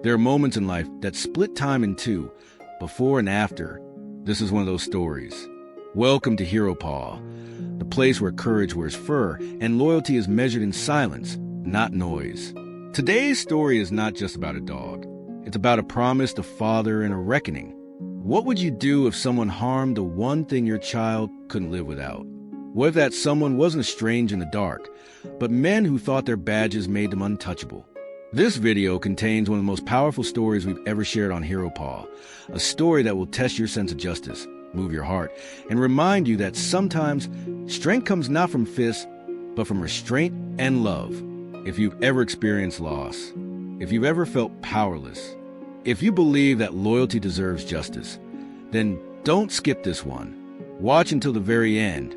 There are moments in life that split time in two, before and after. This is one of those stories. Welcome to HeroPaw, the place where courage wears fur and loyalty is measured in silence, not noise. Today's story is not just about a dog. It's about a promise, a father, and a reckoning. What would you do if someone harmed the one thing your child couldn't live without? What if that someone wasn't a stranger in the dark, but men who thought their badges made them untouchable? This video contains one of the most powerful stories we've ever shared on HeroPaw, a story that will test your sense of justice, move your heart, and remind you that sometimes strength comes not from fists, but from restraint and love. If you've ever experienced loss, if you've ever felt powerless, if you believe that loyalty deserves justice, then don't skip this one. Watch until the very end,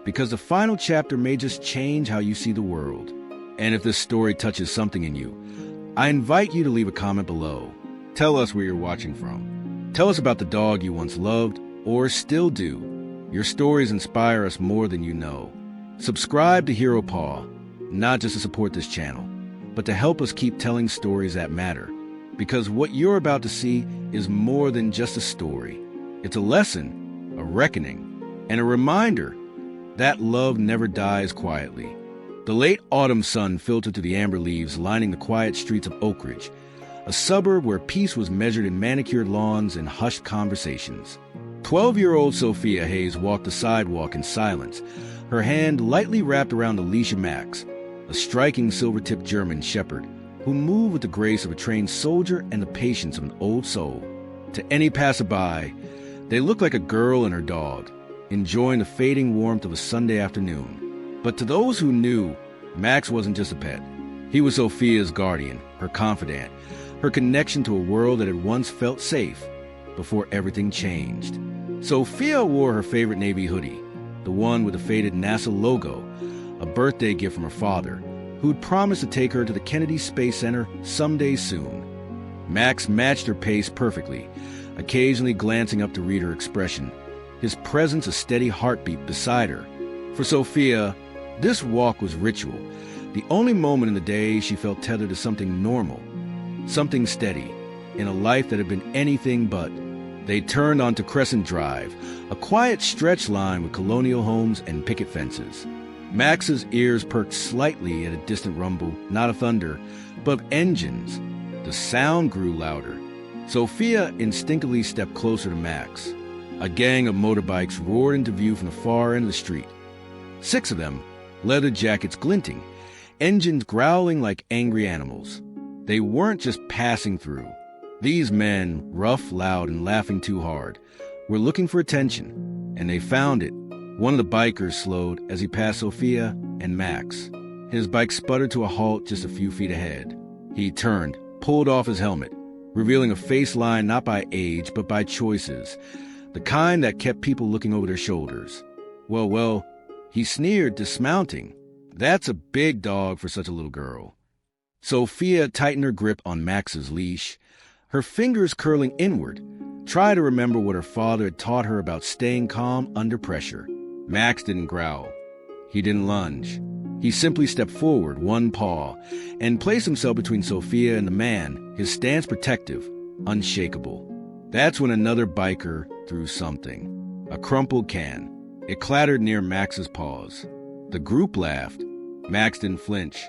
because the final chapter may just change how you see the world. And if this story touches something in you, I invite you to leave a comment below. Tell us where you're watching from. Tell us about the dog you once loved or still do. Your stories inspire us more than you know. Subscribe to HeroPaw, not just to support this channel, but to help us keep telling stories that matter. Because what you're about to see is more than just a story. It's a lesson, a reckoning, and a reminder that love never dies quietly. The late autumn sun filtered through the amber leaves lining the quiet streets of Oak Ridge, a suburb where peace was measured in manicured lawns and hushed conversations. 12-year-old Sophia Hayes walked the sidewalk in silence, her hand lightly wrapped around Alicia Max, a striking silver-tipped German shepherd who moved with the grace of a trained soldier and the patience of an old soul. To any passerby, they looked like a girl and her dog, enjoying the fading warmth of a Sunday afternoon. But to those who knew, Max wasn't just a pet. He was Sophia's guardian, her confidant, her connection to a world that had once felt safe before everything changed. Sophia wore her favorite navy hoodie, the one with the faded NASA logo, a birthday gift from her father, who'd promised to take her to the Kennedy Space Center someday soon. Max matched her pace perfectly, occasionally glancing up to read her expression, his presence a steady heartbeat beside her. For Sophia, this walk was ritual, the only moment in the day she felt tethered to something normal, something steady, in a life that had been anything but. They turned onto Crescent Drive, a quiet stretch line with colonial homes and picket fences. Max's ears perked slightly at a distant rumble, not of thunder, but of engines. The sound grew louder. Sophia instinctively stepped closer to Max. A gang of motorbikes roared into view from the far end of the street. 6 of them, leather jackets glinting, engines growling like angry animals. They weren't just passing through. These men, rough, loud, and laughing too hard, were looking for attention, and they found it. One of the bikers slowed as he passed Sophia and Max. His bike sputtered to a halt just a few feet ahead. He turned, pulled off his helmet, revealing a face lined not by age but by choices, the kind that kept people looking over their shoulders. Well, he sneered, dismounting. That's a big dog for such a little girl. Sophia tightened her grip on Max's leash, her fingers curling inward, tried to remember what her father had taught her about staying calm under pressure. Max didn't growl. He didn't lunge. He simply stepped forward, one paw, and placed himself between Sophia and the man, his stance protective, unshakable. That's when another biker threw something. A crumpled can. It clattered near Max's paws. The group laughed. Max didn't flinch.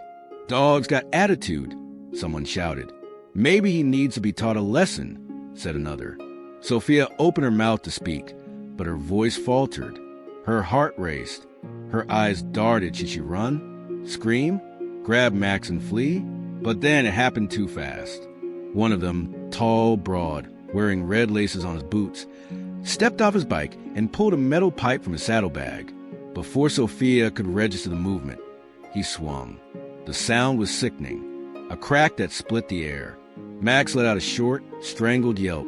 Dogs got attitude, someone shouted. Maybe he needs to be taught a lesson, said another. Sophia opened her mouth to speak, but her voice faltered. Her heart raced. Her eyes darted. Should she run? Scream? Grab Max and flee? But then it happened too fast. One of them, tall, broad, wearing red laces on his boots, stepped off his bike and pulled a metal pipe from his saddlebag. Before Sophia could register the movement, he swung. The sound was sickening, a crack that split the air. Max let out a short, strangled yelp.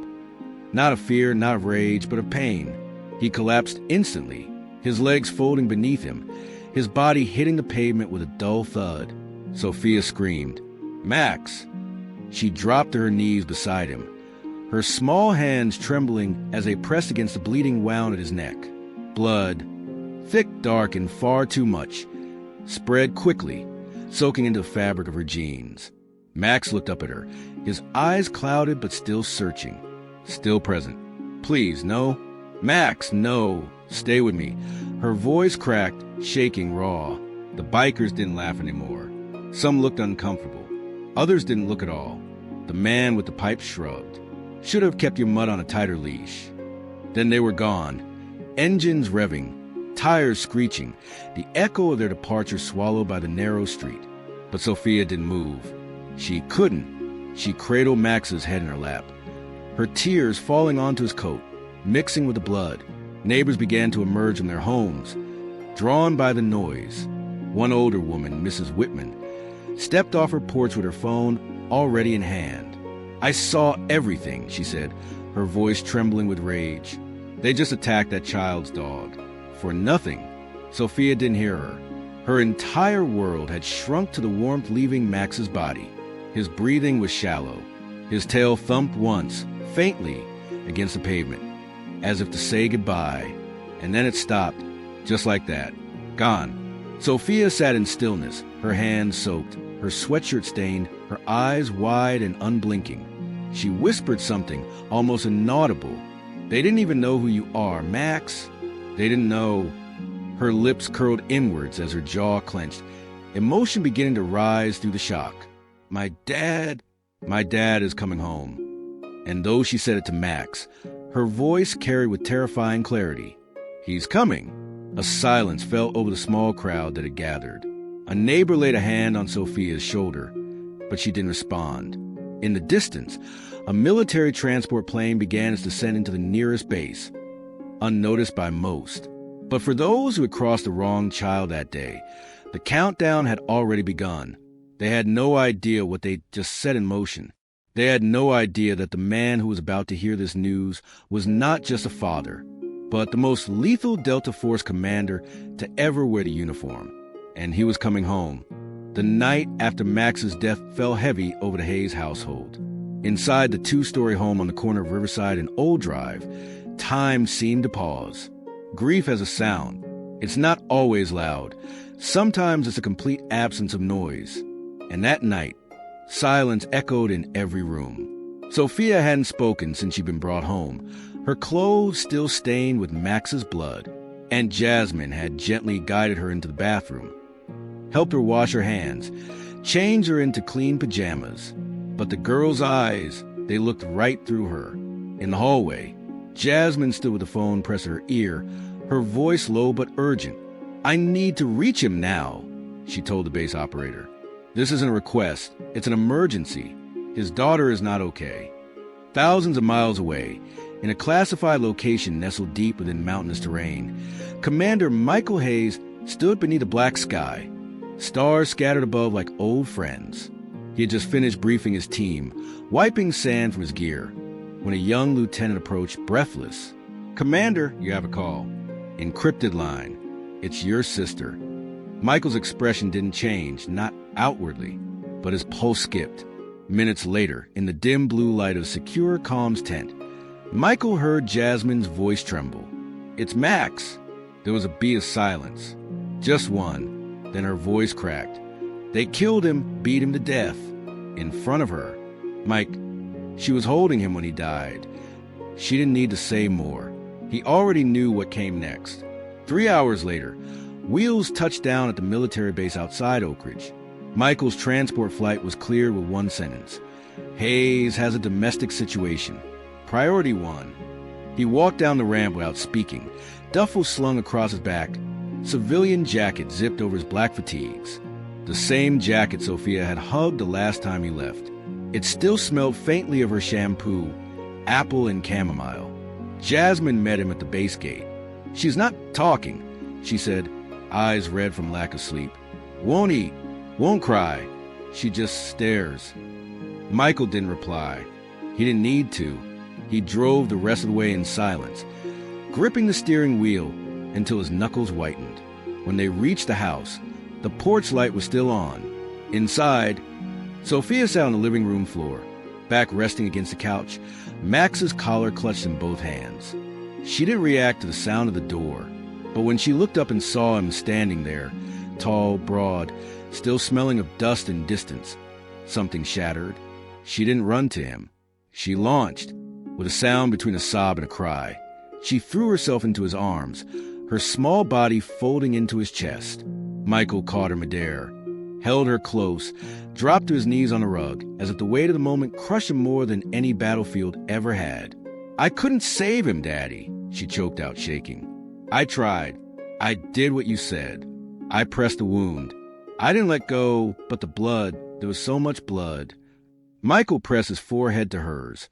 Not of fear, not of rage, but of pain. He collapsed instantly, his legs folding beneath him, his body hitting the pavement with a dull thud. Sophia screamed, "Max!" She dropped to her knees beside him, her small hands trembling as they pressed against the bleeding wound at his neck. Blood, thick, dark, and far too much, spread quickly, soaking into the fabric of her jeans. Max looked up at her, his eyes clouded but still searching, still present. "Please, no. Max, no. Stay with me." Her voice cracked, shaking raw. The bikers didn't laugh anymore. Some looked uncomfortable. Others didn't look at all. The man with the pipe shrugged. "Should have kept your mutt on a tighter leash." Then they were gone. Engines revving, tires screeching, the echo of their departure swallowed by the narrow street. But Sophia didn't move. She couldn't. She cradled Max's head in her lap, her tears falling onto his coat, mixing with the blood. Neighbors began to emerge from their homes, drawn by the noise. One older woman, Mrs. Whitman, stepped off her porch with her phone already in hand. "I saw everything," she said, her voice trembling with rage. "They just attacked that child's dog. For nothing." Sophia didn't hear her. Her entire world had shrunk to the warmth leaving Max's body. His breathing was shallow. His tail thumped once, faintly, against the pavement, as if to say goodbye. And then it stopped, just like that. Gone. Sophia sat in stillness, her hands soaked, her sweatshirt stained, her eyes wide and unblinking. She whispered something, almost inaudible. "They didn't even know who you are, Max. They didn't know." Her lips curled inwards as her jaw clenched, emotion beginning to rise through the shock. My dad is coming home." And though she said it to Max, her voice carried with terrifying clarity. "He's coming." A silence fell over the small crowd that had gathered. A neighbor laid a hand on Sophia's shoulder, but she didn't respond. In the distance, a military transport plane began its descent into the nearest base, unnoticed by most. But for those who had crossed the wrong child that day, the countdown had already begun. They had no idea what they'd just set in motion. They had no idea that the man who was about to hear this news was not just a father, but the most lethal Delta Force commander to ever wear the uniform. And he was coming home. The night after Max's death fell heavy over the Hayes household. Inside the two-story home on the corner of Riverside and Old Drive, time seemed to pause. Grief has a sound. It's not always loud. Sometimes it's a complete absence of noise. And that night, silence echoed in every room. Sophia hadn't spoken since she'd been brought home, her clothes still stained with Max's blood. Aunt Jasmine had gently guided her into the bathroom, helped her wash her hands, changed her into clean pajamas. But the girl's eyes, they looked right through her. In the hallway, Jasmine stood with the phone pressed to her ear, her voice low but urgent. "I need to reach him now," she told the base operator. "This isn't a request. It's an emergency. His daughter is not okay." Thousands of miles away, in a classified location nestled deep within mountainous terrain, Commander Michael Hayes stood beneath a black sky, stars scattered above like old friends. He had just finished briefing his team, wiping sand from his gear, when a young lieutenant approached, breathless. "Commander, you have a call." Encrypted line. "It's your sister." Michael's expression didn't change, not outwardly, but his pulse skipped. Minutes later, in the dim blue light of secure comms tent, Michael heard Jasmine's voice tremble. "It's Max." There was a beat of silence. Just one. Then her voice cracked. "They killed him, beat him to death. In front of her. Mike, she was holding him when he died." She didn't need to say more. He already knew what came next. 3 hours later, wheels touched down at the military base outside Oak Ridge. Michael's transport flight was cleared with one sentence. "Hayes has a domestic situation. Priority 1. He walked down the ramp without speaking, duffel slung across his back, civilian jacket zipped over his black fatigues. The same jacket Sophia had hugged the last time he left. It still smelled faintly of her shampoo, apple and chamomile. Jasmine met him at the base gate. "She's not talking," she said, eyes red from lack of sleep. "Won't eat, won't cry. She just stares." Michael didn't reply. He didn't need to. He drove the rest of the way in silence, gripping the steering wheel until his knuckles whitened. When they reached the house, the porch light was still on. Inside, Sophia sat on the living room floor, back resting against the couch, Max's collar clutched in both hands. She didn't react to the sound of the door, but when she looked up and saw him standing there, tall, broad, still smelling of dust and distance, Something shattered. She didn't run to him. She launched, with a sound between a sob and a cry. She threw herself into his arms, her small body folding into his chest. Michael caught her midair, held her close, dropped to his knees on the rug, as if the weight of the moment crushed him more than any battlefield ever had. "I couldn't save him, Daddy," she choked out, shaking. "I tried. I did what you said. I pressed the wound. I didn't let go, but the blood, there was so much blood." Michael pressed his forehead to hers,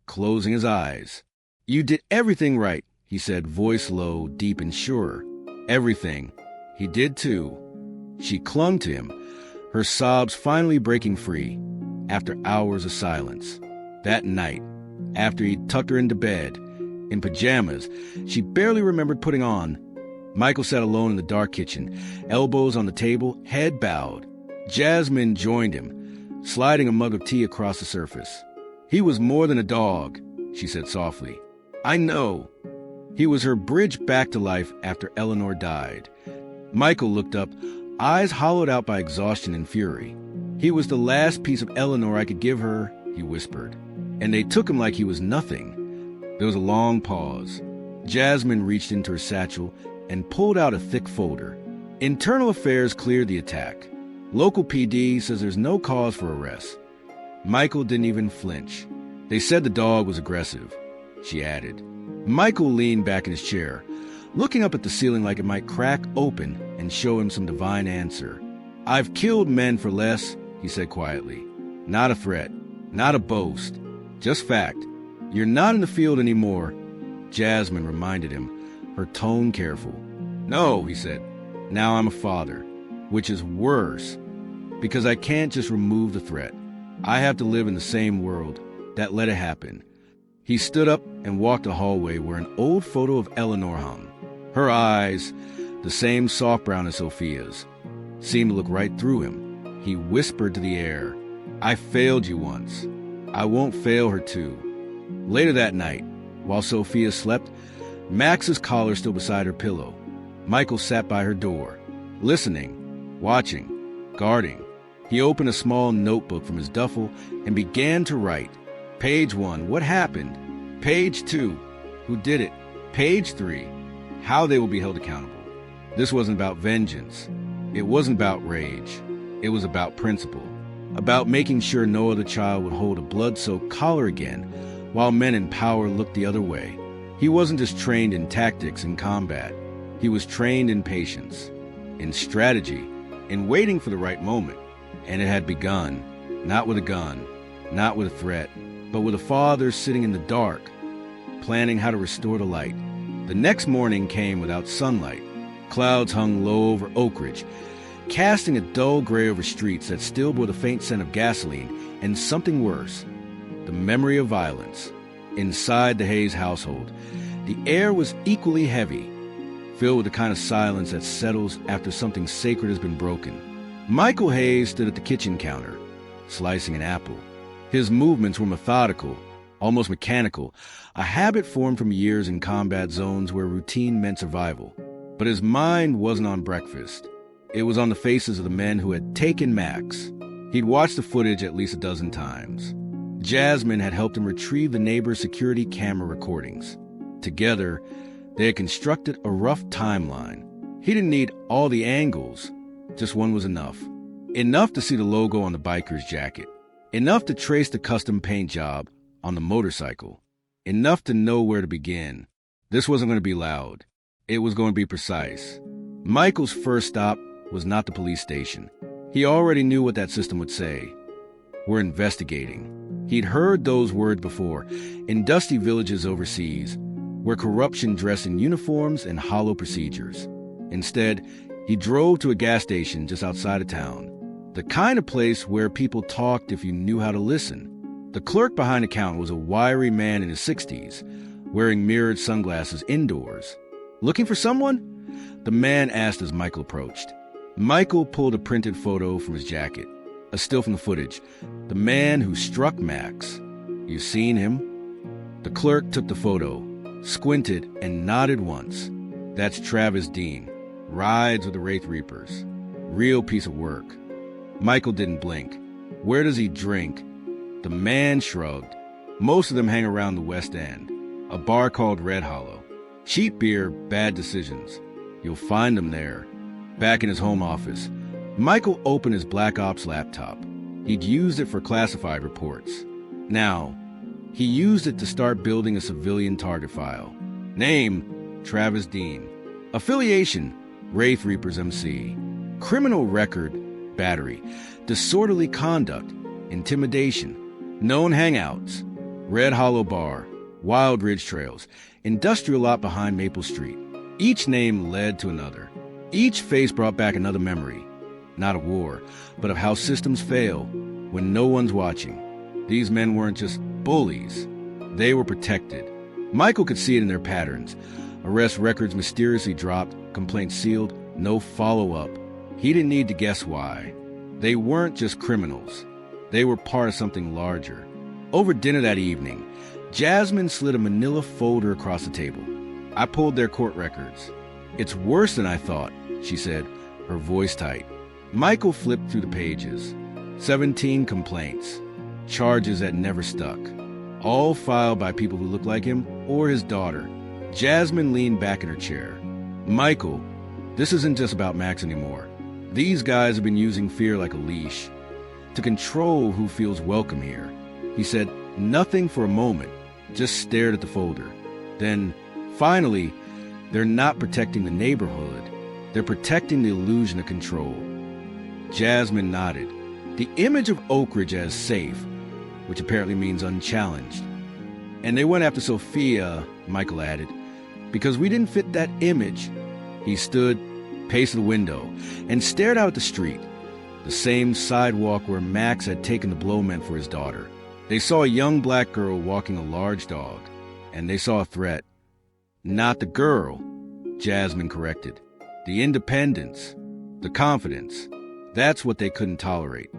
closing his eyes. "You did everything right," he said, voice low, deep and sure. "Everything. He did too." She clung to him, her sobs finally breaking free, after hours of silence. That night, after he'd tucked her into bed, in pajamas she barely remembered putting on, Michael sat alone in the dark kitchen, elbows on the table, head bowed. Jasmine joined him, sliding a mug of tea across the surface. "He was more than a dog," she said softly. "I know." He was her bridge back to life after Eleanor died. Michael looked up, eyes hollowed out by exhaustion and fury. "He was the last piece of Eleanor I could give her," he whispered. "And they took him like he was nothing." There was a long pause. Jasmine reached into her satchel and pulled out a thick folder. "Internal Affairs cleared the attack. Local PD says there's no cause for arrest." Michael didn't even flinch. "They said the dog was aggressive," she added. Michael leaned back in his chair, looking up at the ceiling like it might crack open and show him some divine answer. "I've killed men for less," he said quietly. "Not a threat, not a boast, just fact. You're not in the field anymore," Jasmine reminded him, her tone careful. "No," he said. "Now I'm a father, which is worse, because I can't just remove the threat. I have to live in the same world that let it happen." He stood up and walked a hallway where an old photo of Eleanor hung. Her eyes, the same soft brown as Sophia's, seemed to look right through him. He whispered to the air, "I failed you once. I won't fail her too." Later that night, while Sophia slept, Max's collar still beside her pillow, Michael sat by her door, listening, watching, guarding. He opened a small notebook from his duffel and began to write. Page 1, what happened? Page 2, who did it? Page 3, how they will be held accountable. This wasn't about vengeance. It wasn't about rage. It was about principle, about making sure no other child would hold a blood-soaked collar again while men in power looked the other way. He wasn't just trained in tactics and combat. He was trained in patience, in strategy, in waiting for the right moment. And it had begun, not with a gun, not with a threat, but with a father sitting in the dark, planning how to restore the light. The next morning came without sunlight. Clouds hung low over Oak Ridge, casting a dull gray over streets that still bore the faint scent of gasoline and something worse, the memory of violence. Inside the Hayes household, the air was equally heavy, filled with the kind of silence that settles after something sacred has been broken. Michael Hayes stood at the kitchen counter, slicing an apple. His movements were methodical, almost mechanical, a habit formed from years in combat zones where routine meant survival. But his mind wasn't on breakfast. It was on the faces of the men who had taken Max. He'd watched the footage at least a dozen times. Jasmine had helped him retrieve the neighbor's security camera recordings. Together, they had constructed a rough timeline. He didn't need all the angles. Just one was enough. Enough to see the logo on the biker's jacket. Enough to trace the custom paint job on the motorcycle. Enough to know where to begin. This wasn't going to be loud. It was going to be precise. Michael's first stop was not the police station. He already knew what that system would say. We're investigating. He'd heard those words before, in dusty villages overseas, where corruption dressed in uniforms and hollow procedures. Instead, he drove to a gas station just outside of town, the kind of place where people talked if you knew how to listen. The clerk behind the counter was a wiry man in his 60s, wearing mirrored sunglasses indoors. "Looking for someone?" the man asked as Michael approached. Michael pulled a printed photo from his jacket, a still from the footage. The man who struck Max. "You've seen him?" The clerk took the photo, squinted, and nodded once. "That's Travis Dean. Rides with the Wraith Reapers. Real piece of work." Michael didn't blink. Where does he drink? The man shrugged. Most of them hang around the West End, a bar called Red Hollow. Cheap beer, bad decisions. You'll find him there. Back in his home office, Michael opened his Black Ops laptop. He'd used it for classified reports. Now, he used it to start building a civilian target file. Name, Travis Dean. Affiliation, Wraith Reapers MC. Criminal record, battery. Disorderly conduct, intimidation. Known hangouts, Red Hollow Bar, Wild Ridge Trails, industrial lot behind Maple Street. Each name led to another. Each face brought back another memory. Not of war, but of how systems fail when no one's watching. These men weren't just bullies. They were protected. Michael could see it in their patterns. Arrest records mysteriously dropped, complaints sealed, no follow-up. He didn't need to guess why. They weren't just criminals. They were part of something larger. Over dinner that evening, Jasmine slid a manila folder across the table. I pulled their court records. It's worse than I thought, she said, her voice tight. Michael flipped through the pages. 17 complaints. Charges that never stuck. All filed by people who looked like him or his daughter. Jasmine leaned back in her chair. Michael, this isn't just about Max anymore. These guys have been using fear like a leash to control who feels welcome here. He said nothing for a moment, just stared at the folder. Then, finally, they're not protecting the neighborhood. They're protecting the illusion of control. Jasmine nodded. The image of Oak Ridge as safe, which apparently means unchallenged. And they went after Sophia, Michael added, because we didn't fit that image. He stood, paced the window, and stared out at the street, the same sidewalk where Max had taken the blow meant for his daughter. They saw a young black girl walking a large dog, and they saw a threat. Not the girl, Jasmine corrected. The independence, the confidence. That's what they couldn't tolerate.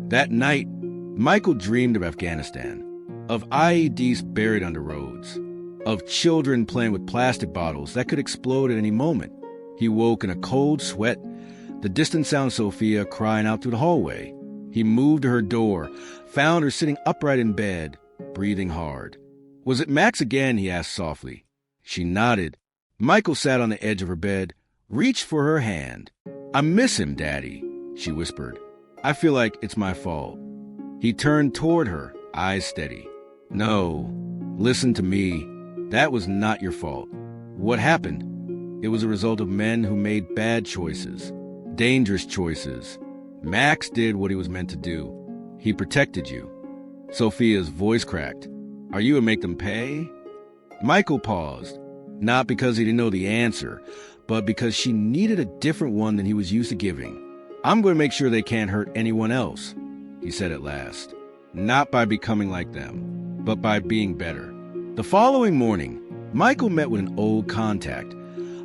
That night, Michael dreamed of Afghanistan, of IEDs buried under roads, of children playing with plastic bottles that could explode at any moment. He woke in a cold sweat, the distant sound of Sophia crying out through the hallway. He moved to her door, found her sitting upright in bed, breathing hard. Was it Max again? He asked softly. She nodded. Michael sat on the edge of her bed, reached for her hand. I miss him, Daddy, she whispered. I feel like it's my fault. He turned toward her, eyes steady. No, listen to me. That was not your fault. What happened? It was a result of men who made bad choices, dangerous choices. Max did what he was meant to do. He protected you. Sophia's voice cracked. Are you gonna make them pay? Michael paused, not because he didn't know the answer, but because she needed a different one than he was used to giving. I'm going to make sure they can't hurt anyone else, he said at last. Not by becoming like them, but by being better. The following morning, Michael met with an old contact,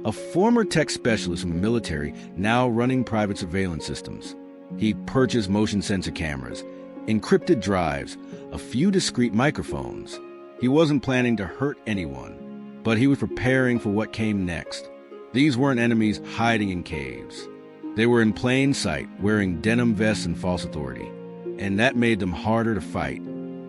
a former tech specialist from the military now running private surveillance systems. He purchased motion sensor cameras, encrypted drives, a few discreet microphones. He wasn't planning to hurt anyone, but he was preparing for what came next. These weren't enemies hiding in caves. They were in plain sight, wearing denim vests and false authority. And that made them harder to fight.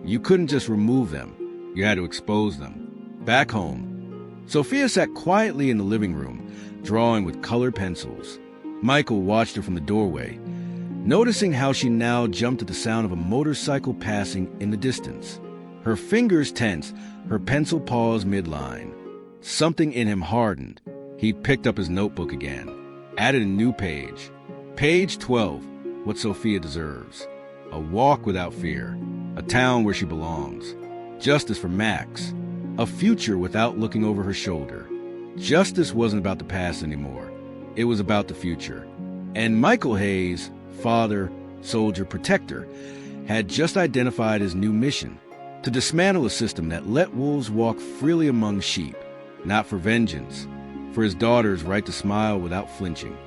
You couldn't just remove them. You had to expose them. Back home, Sophia sat quietly in the living room, drawing with colored pencils. Michael watched her from the doorway, noticing how she now jumped at the sound of a motorcycle passing in the distance. Her fingers tensed, her pencil paused midline. Something in him hardened. He picked up his notebook again, added a new page. Page 12, What Sophia Deserves. A walk without fear. A town where she belongs. Justice for Max. A future without looking over her shoulder. Justice wasn't about the past anymore. It was about the future. And Michael Hayes, father, soldier, protector, had just identified his new mission: to dismantle a system that let wolves walk freely among sheep, not for vengeance, for his daughter's right to smile without flinching.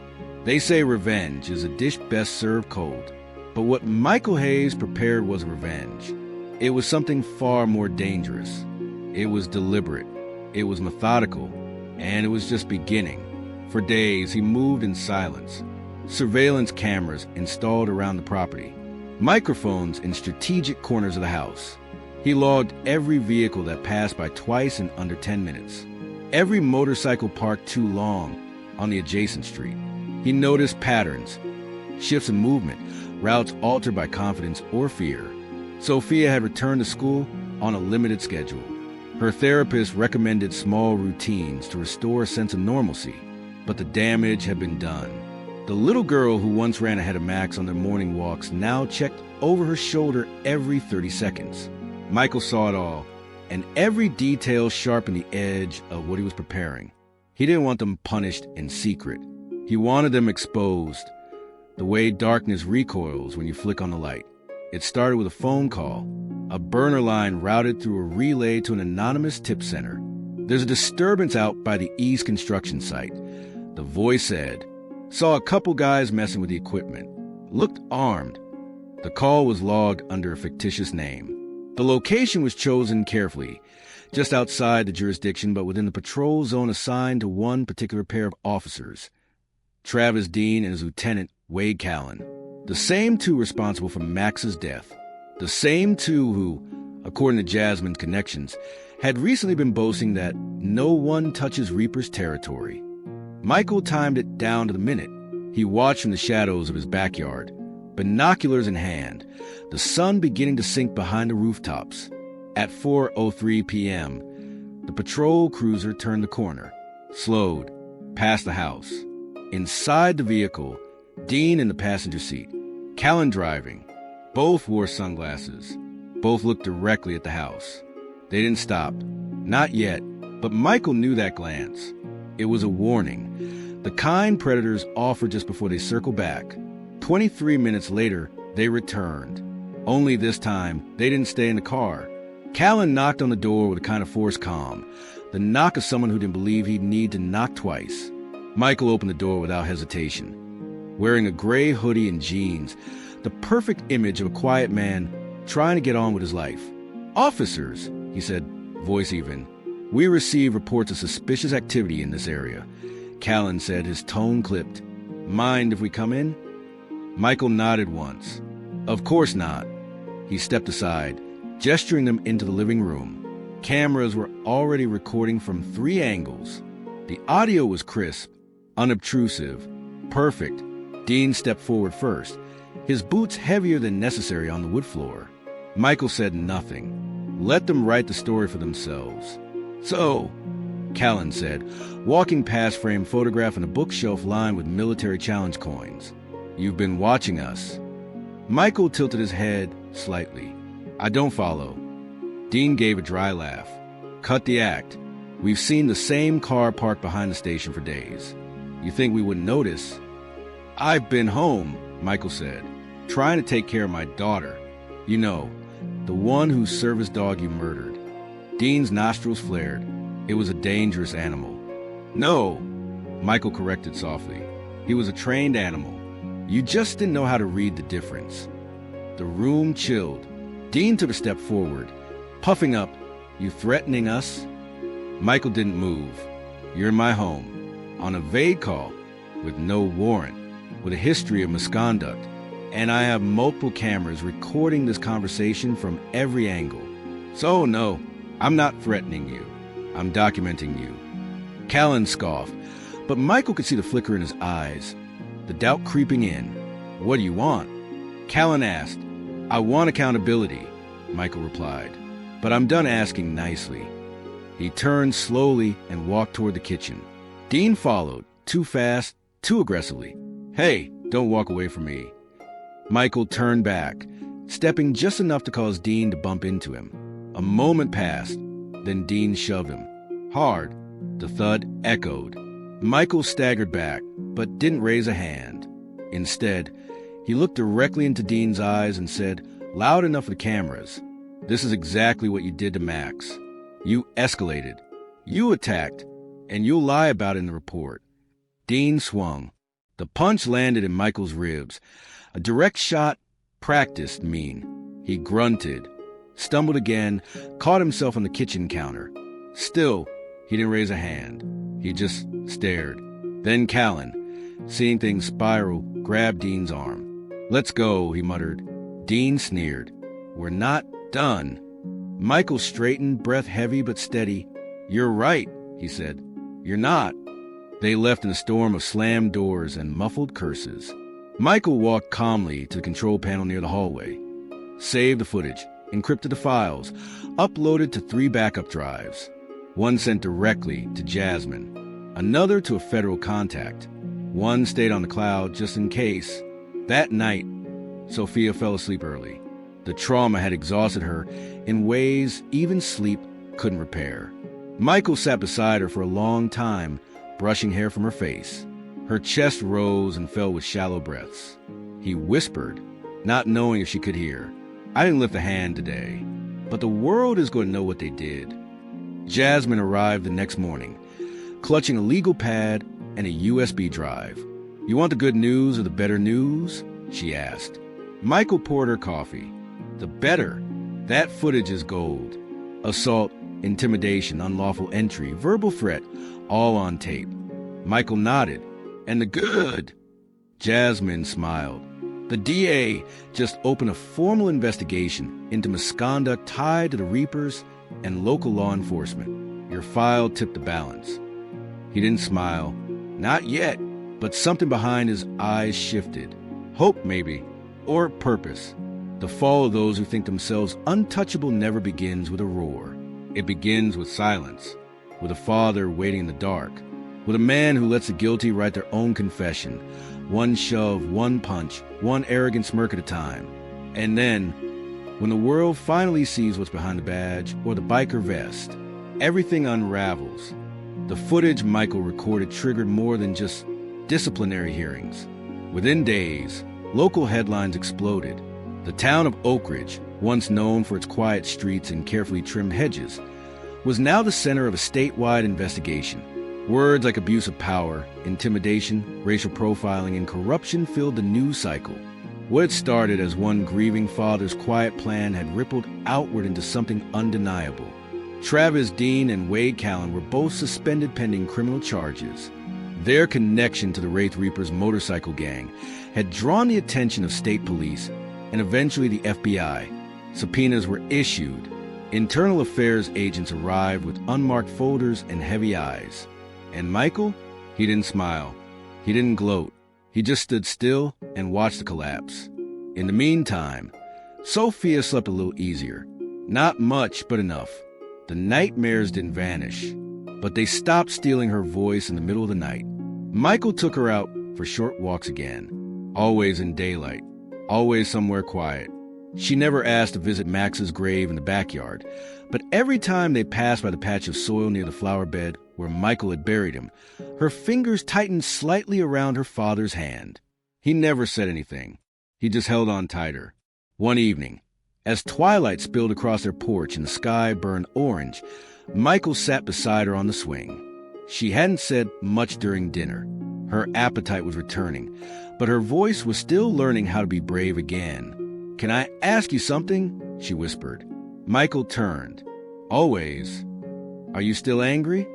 They say revenge is a dish best served cold, but what Michael Hayes prepared was revenge. It was something far more dangerous. It was deliberate, it was methodical, and it was just beginning. For days, he moved in silence. Surveillance cameras installed around the property. microphones in strategic corners of the house. He logged every vehicle that passed by twice in under 10 minutes. Every motorcycle parked too long on the adjacent street. He noticed patterns, shifts in movement, routes altered by confidence or fear. Sophia had returned to school on a limited schedule. Her therapist recommended small routines to restore a sense of normalcy, but the damage had been done. The little girl who once ran ahead of Max on their morning walks now checked over her shoulder every 30 seconds. Michael saw it all, and every detail sharpened the edge of what he was preparing. He didn't want them punished in secret. He wanted them exposed, the way darkness recoils when you flick on the light. It started with a phone call, a burner line routed through a relay to an anonymous tip center. There's a disturbance out by the East construction site. The voice said, saw a couple guys messing with the equipment, looked armed. The call was logged under a fictitious name. The location was chosen carefully, just outside the jurisdiction but within the patrol zone assigned to one particular pair of officers, Travis Dean and his lieutenant, Wade Callan. The same two responsible for Max's death. The same two who, according to Jasmine's connections, had recently been boasting that no one touches Reaper's territory. Michael timed it down to the minute. He watched from the shadows of his backyard, binoculars in hand, the sun beginning to sink behind the rooftops. At 4:03 p.m., the patrol cruiser turned the corner, slowed, past the house. Inside the vehicle, Dean in the passenger seat, Callan driving. Both wore sunglasses. Both looked directly at the house. They didn't stop. Not yet, but Michael knew that glance. It was a warning, the kind predators offer just before they circle back. 23 minutes later, they returned. Only this time, they didn't stay in the car. Callan knocked on the door with a kind of forced calm, the knock of someone who didn't believe he'd need to knock twice. Michael opened the door without hesitation. Wearing a gray hoodie and jeans, the perfect image of a quiet man trying to get on with his life. "Officers," he said, voice even. "We receive reports of suspicious activity in this area," Callan said, his tone clipped. "Mind if we come in?" Michael nodded once. "Of course not." He stepped aside, gesturing them into the living room. Cameras were already recording from 3 angles. The audio was crisp, unobtrusive, perfect. Dean stepped forward first, his boots heavier than necessary on the wood floor. Michael said nothing. Let them write the story for themselves. "So," Callan said, walking past framed photograph and a bookshelf lined with military challenge coins. "You've been watching us." Michael tilted his head slightly. "I don't follow." Dean gave a dry laugh. "Cut the act. We've seen the same car parked behind the station for days. You think we wouldn't notice?" "I've been home," Michael said, "trying to take care of my daughter. You know, the one whose service dog you murdered." Dean's nostrils flared. It was a dangerous animal. "No," Michael corrected softly. "He was a trained animal. You just didn't know how to read the difference." The room chilled. Dean took a step forward, puffing up. "You threatening us?" Michael didn't move. "You're in my home, on a vague call, with no warrant, with a history of misconduct, and I have multiple cameras recording this conversation from every angle. So no, I'm not threatening you. I'm documenting you." Callan scoffed, but Michael could see the flicker in his eyes, the doubt creeping in. "What do you want?" Callan asked. "I want accountability," Michael replied, "but I'm done asking nicely." He turned slowly and walked toward the kitchen. Dean followed, too fast, too aggressively. "Hey, don't walk away from me." Michael turned back, stepping just enough to cause Dean to bump into him. A moment passed, then Dean shoved him. Hard. The thud echoed. Michael staggered back, but didn't raise a hand. Instead, he looked directly into Dean's eyes and said, loud enough for the cameras, "This is exactly what you did to Max. You escalated. You attacked, and you'll lie about it in the report." Dean swung. The punch landed in Michael's ribs. A direct shot, practiced mean. He grunted, stumbled again, caught himself on the kitchen counter. Still, he didn't raise a hand. He just stared. Then Callan, seeing things spiral, grabbed Dean's arm. "Let's go," he muttered. Dean sneered. "We're not done." Michael straightened, breath heavy but steady. "You're right," he said. "You're not." They left in a storm of slammed doors and muffled curses. Michael walked calmly to the control panel near the hallway. Saved the footage, encrypted the files, uploaded to 3 backup drives. One sent directly to Jasmine, another to a federal contact. One stayed on the cloud just in case. That night, Sophia fell asleep early. The trauma had exhausted her in ways even sleep couldn't repair. Michael sat beside her for a long time, brushing hair from her face. Her chest rose and fell with shallow breaths. He whispered, not knowing if she could hear, "I didn't lift a hand today, but the world is going to know what they did." Jasmine arrived the next morning, clutching a legal pad and a USB drive. "You want the good news or the better news?" she asked. Michael poured her coffee. "The better. That footage is gold. Assault, intimidation, unlawful entry, verbal threat, all on tape." Michael nodded. "And the good?" Jasmine smiled. "The DA just opened a formal investigation into misconduct tied to the Reapers and local law enforcement. Your file tipped the balance." He didn't smile. Not yet, but something behind his eyes shifted. Hope, maybe, or purpose. The fall of those who think themselves untouchable never begins with a roar. It begins with silence, with a father waiting in the dark, with a man who lets the guilty write their own confession, one shove, one punch, one arrogant smirk at a time. And then, when the world finally sees what's behind the badge or the biker vest, everything unravels. The footage Michael recorded triggered more than just disciplinary hearings. Within days, local headlines exploded. The town of Oak Ridge, once known for its quiet streets and carefully trimmed hedges, was now the center of a statewide investigation. Words like abuse of power, intimidation, racial profiling, and corruption filled the news cycle. What had started as one grieving father's quiet plan had rippled outward into something undeniable. Travis Dean and Wade Callan were both suspended pending criminal charges. Their connection to the Wraith Reapers motorcycle gang had drawn the attention of state police and eventually the FBI. Subpoenas were issued. Internal affairs agents arrived with unmarked folders and heavy eyes. And Michael? He didn't smile. He didn't gloat. He just stood still and watched the collapse. In the meantime, Sophia slept a little easier. Not much, but enough. The nightmares didn't vanish, but they stopped stealing her voice in the middle of the night. Michael took her out for short walks again, always in daylight, always somewhere quiet. She never asked to visit Max's grave in the backyard, but every time they passed by the patch of soil near the flower bed where Michael had buried him, her fingers tightened slightly around her father's hand. He never said anything. He just held on tighter. One evening, as twilight spilled across their porch and the sky burned orange, Michael sat beside her on the swing. She hadn't said much during dinner. Her appetite was returning, but her voice was still learning how to be brave again. "Can I ask you something?" she whispered. Michael turned. "Always. Are you still angry?"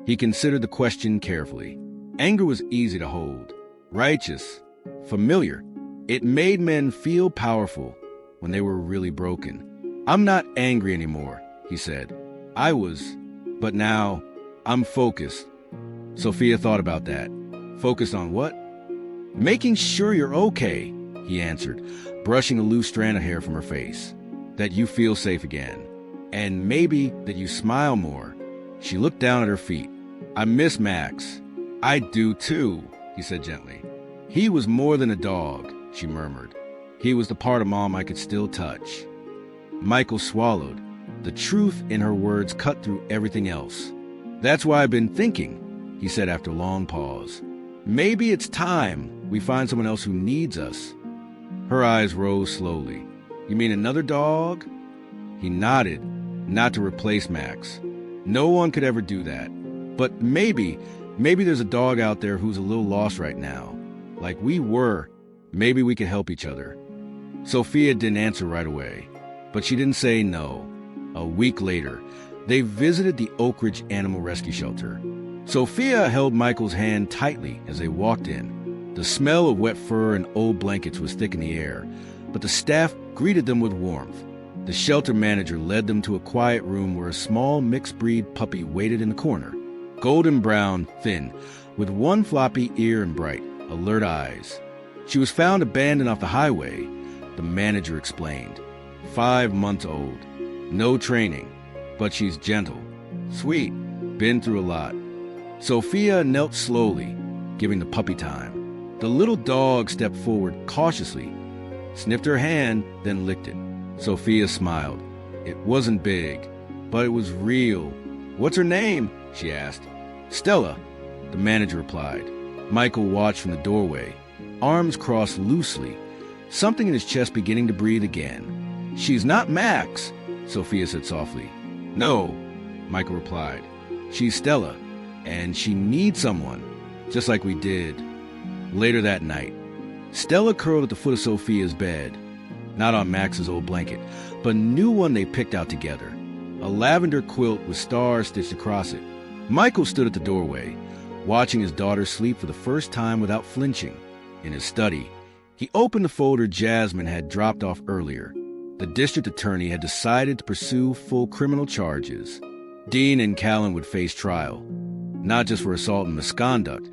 He considered the question carefully. Anger was easy to hold, righteous, familiar. It made men feel powerful when they were really broken. "I'm not angry anymore," he said. "I was, but now I'm focused." Sophia thought about that. Focused on what? "Making sure you're okay," he answered, brushing a loose strand of hair from her face. "That you feel safe again. And maybe that you smile more." She looked down at her feet. "I miss Max." "I do too," he said gently. "He was more than a dog," she murmured. "He was the part of Mom I could still touch." Michael swallowed. The truth in her words cut through everything else. "That's why I've been thinking," he said after a long pause. "Maybe it's time we find someone else who needs us." Her eyes rose slowly. "You mean another dog?" He nodded. "Not to replace Max. No one could ever do that. But maybe there's a dog out there who's a little lost right now. Like we were. Maybe we could help each other." Sophia didn't answer right away, but she didn't say no. A week later, they visited the Oak Ridge Animal Rescue Shelter. Sophia held Michael's hand tightly as they walked in. The smell of wet fur and old blankets was thick in the air, but the staff greeted them with warmth. The shelter manager led them to a quiet room where a small mixed-breed puppy waited in the corner. Golden brown, thin, with one floppy ear and bright, alert eyes. She was found abandoned off the highway, the manager explained. 5 months old. No training, but she's gentle. Sweet. Been through a lot. Sophia knelt slowly, giving the puppy time. The little dog stepped forward cautiously, sniffed her hand, then licked it. Sophia smiled. It wasn't big, but it was real. "What's her name?" she asked. "Stella," the manager replied. Michael watched from the doorway, arms crossed loosely, something in his chest beginning to breathe again. "She's not Max," Sophia said softly. "No," Michael replied. "She's Stella, and she needs someone, just like we did." Later that night, Stella curled at the foot of Sophia's bed, not on Max's old blanket, but a new one they picked out together, a lavender quilt with stars stitched across it. Michael stood at the doorway, watching his daughter sleep for the first time without flinching. In his study, he opened the folder Jasmine had dropped off earlier. The district attorney had decided to pursue full criminal charges. Dean and Callan would face trial, not just for assault and misconduct,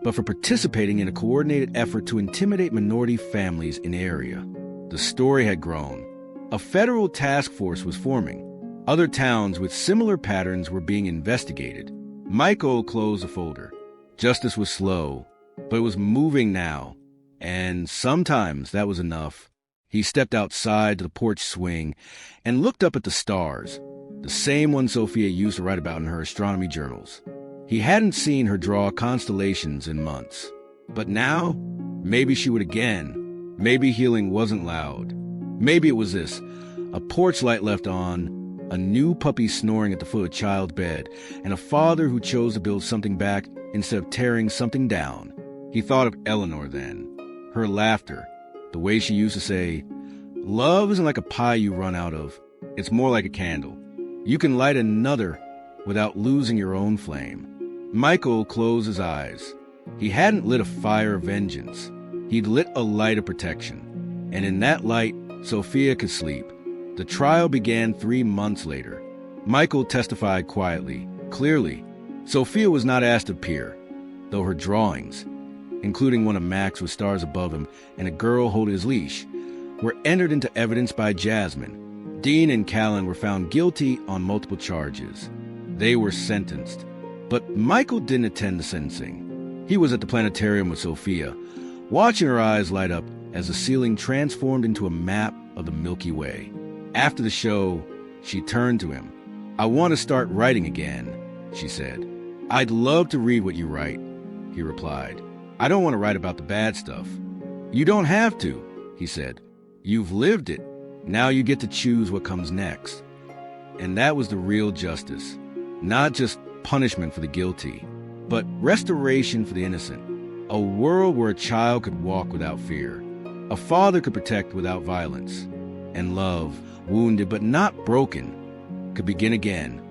but for participating in a coordinated effort to intimidate minority families in the area. The story had grown. A federal task force was forming. Other towns with similar patterns were being investigated. Michael closed the folder. Justice was slow, but it was moving now, and sometimes that was enough. He stepped outside to the porch swing and looked up at the stars, the same one Sophia used to write about in her astronomy journals. He hadn't seen her draw constellations in months. But now, maybe she would again. Maybe healing wasn't loud. Maybe it was this: a porch light left on, a new puppy snoring at the foot of a child's bed, and a father who chose to build something back instead of tearing something down. He thought of Eleanor then, her laughter, the way she used to say, "Love isn't like a pie you run out of. It's more like a candle. You can light another without losing your own flame." Michael closed his eyes. He hadn't lit a fire of vengeance. He'd lit a light of protection. And in that light, Sophia could sleep. The trial began 3 months later. Michael testified quietly, clearly. Sophia was not asked to appear, though her drawings, including one of Max with stars above him and a girl holding his leash, were entered into evidence by Jasmine. Dean and Callan were found guilty on multiple charges. They were sentenced. But Michael didn't attend the sentencing. He was at the planetarium with Sophia, watching her eyes light up as the ceiling transformed into a map of the Milky Way. After the show, she turned to him. "I want to start writing again," she said. "I'd love to read what you write," he replied. "I don't want to write about the bad stuff." "You don't have to," he said. "You've lived it. Now you get to choose what comes next." And that was the real justice. Not just punishment for the guilty, but restoration for the innocent. A world where a child could walk without fear. A father could protect without violence. And love, wounded but not broken, could begin again